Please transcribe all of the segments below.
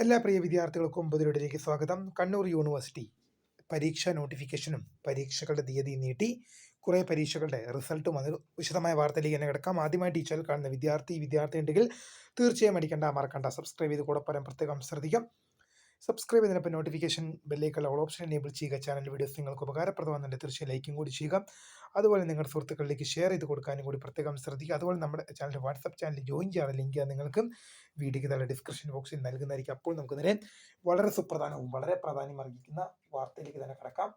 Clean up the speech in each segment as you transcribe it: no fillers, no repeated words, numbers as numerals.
എല്ലാ പ്രിയ വിദ്യാർത്ഥികൾക്കും പുതിയൊരിടയിലേക്ക് സ്വാഗതം. കണ്ണൂർ യൂണിവേഴ്സിറ്റി പരീക്ഷാ നോട്ടിഫിക്കേഷനും പരീക്ഷകളുടെ തീയതി നീട്ടി. കുറേ പരീക്ഷകളുടെ റിസൾട്ടും അത് വിശദമായ വാർത്തയിലേക്ക് തന്നെ കിടക്കാം. ആദ്യമായിട്ട് ഈ ചാനൽ കാണുന്ന വിദ്യാർത്ഥി ഉണ്ടെങ്കിൽ തീർച്ചയായും മറക്കണ്ട സബ്സ്ക്രൈബ് ചെയ്ത് കൂടെ പറയാൻ പ്രത്യേകം ശ്രദ്ധിക്കാം. സബ്സ്ക്രൈബ് ചെയ്തതിനൊപ്പം നോട്ടിഫിക്കേഷൻ ബെല്ലേക്കുള്ള ഓൾ ഓപ്ഷൻ എനേബിൾ ചെയ്യുക. ചാനൽ വീഡിയോസ് നിങ്ങൾക്ക് ഉപകാരപ്രദമാകുന്നുണ്ട് തീർച്ചയായും ലൈക്കും കൂടി ചെയ്യുക. അതുപോലെ നിങ്ങളുടെ സുഹൃത്തുക്കളിലേക്ക് ഷെയർ ചെയ്ത് കൊടുക്കാനും കൂടി പ്രത്യേകം ശ്രദ്ധിക്കുക. അതുപോലെ നമ്മുടെ ചാനൽ വാട്സപ്പ് ചാനൽ ജോയിൻ ചെയ്യാൻ ലിങ്ക് നിങ്ങൾക്ക് വീഡിയോയ്ക്ക് താഴെ ഡിസ്ക്രിപ്ഷൻ ബോക്സിൽ നൽകുന്നതായിരിക്കും. അപ്പോൾ നമുക്ക് നേരെ വളരെ സുപ്രധാനവും വളരെ പ്രാധാന്യം അർഹിക്കുന്ന വാർത്തയിലേക്ക് തന്നെ കിടക്കാം.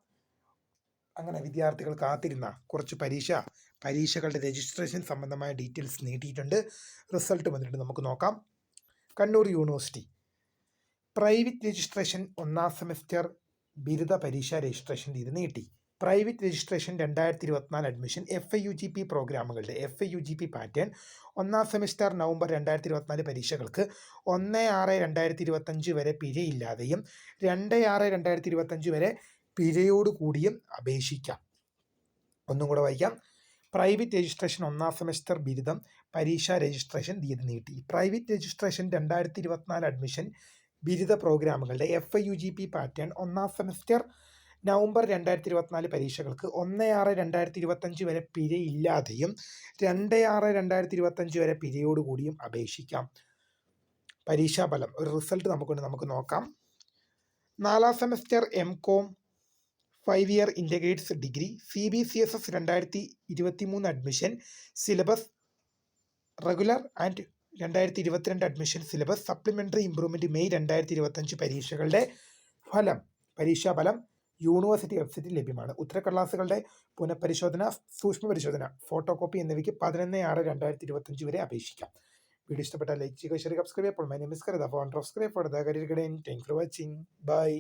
അങ്ങനെ വിദ്യാർത്ഥികൾ കാത്തിരുന്ന കുറച്ച് പരീക്ഷകളുടെ രജിസ്ട്രേഷൻ സംബന്ധമായ ഡീറ്റെയിൽസ് നീട്ടിയിട്ടുണ്ട്. റിസൾട്ട് വന്നിട്ട് നമുക്ക് നോക്കാം. കണ്ണൂർ യൂണിവേഴ്സിറ്റി പ്രൈവറ്റ് രജിസ്ട്രേഷൻ ഒന്നാം സെമസ്റ്റർ ബിരുദ പരീക്ഷാ രജിസ്ട്രേഷൻ തീയതി നീട്ടി. പ്രൈവറ്റ് രജിസ്ട്രേഷൻ 2024 അഡ്മിഷൻ FIUGP പ്രോഗ്രാമുകളുടെ FIUGP പാറ്റേൺ ഒന്നാം സെമസ്റ്റർ നവംബർ 2024 പരീക്ഷകൾക്ക് 1/6/2025 വരെ പിഴയില്ലാതെയും 2/6/2025 വരെ പിഴയോടുകൂടിയും അപേക്ഷിക്കാം. ഒന്നും കൂടെ വായിക്കാം. പ്രൈവറ്റ് രജിസ്ട്രേഷൻ ഒന്നാം സെമസ്റ്റർ ബിരുദം പരീക്ഷാ രജിസ്ട്രേഷൻ തീയതി നീട്ടി. പ്രൈവറ്റ് രജിസ്ട്രേഷൻ 2024 അഡ്മിഷൻ ബിരുദ പ്രോഗ്രാമുകളുടെ FIUGP പാറ്റേൺ ഒന്നാം സെമസ്റ്റർ നവംബർ 2024 പരീക്ഷകൾക്ക് 1/6/2025 വരെ പിഴയില്ലാതെയും 2/6/2025 വരെ പിഴയോടുകൂടിയും അപേക്ഷിക്കാം. പരീക്ഷാഫലം ഒരു റിസൾട്ട് നമുക്ക് നോക്കാം. 4ാം semester MCOM 5 year integrates degree CBCSS 2023 admission syllabus regular and 2022 admission syllabus supplementary improvement May 2025 പരീക്ഷകളുടെ പരീക്ഷാഫലം യൂണിവേഴ്സിറ്റി വെബ്സൈറ്റിൽ ലഭ്യമാണ്. ഉത്തരക്കടലാസുകളുടെ പുനഃപരിശോധന, സൂക്ഷ്മ പരിശോധന, ഫോട്ടോ കോപ്പി എന്നിവയ്ക്ക് 11/6/2025 വരെ അപേക്ഷിക്കാം. വീഡിയോ ഇഷ്ടപ്പെട്ടാൽ ലൈക്ക് ചെയ്യുക, ഷെയർ, സബ്സ്ക്രൈബ്. അപ്പോൾ my name is Karitha, founder of scribe for the career guidance. Thanks for watching. By.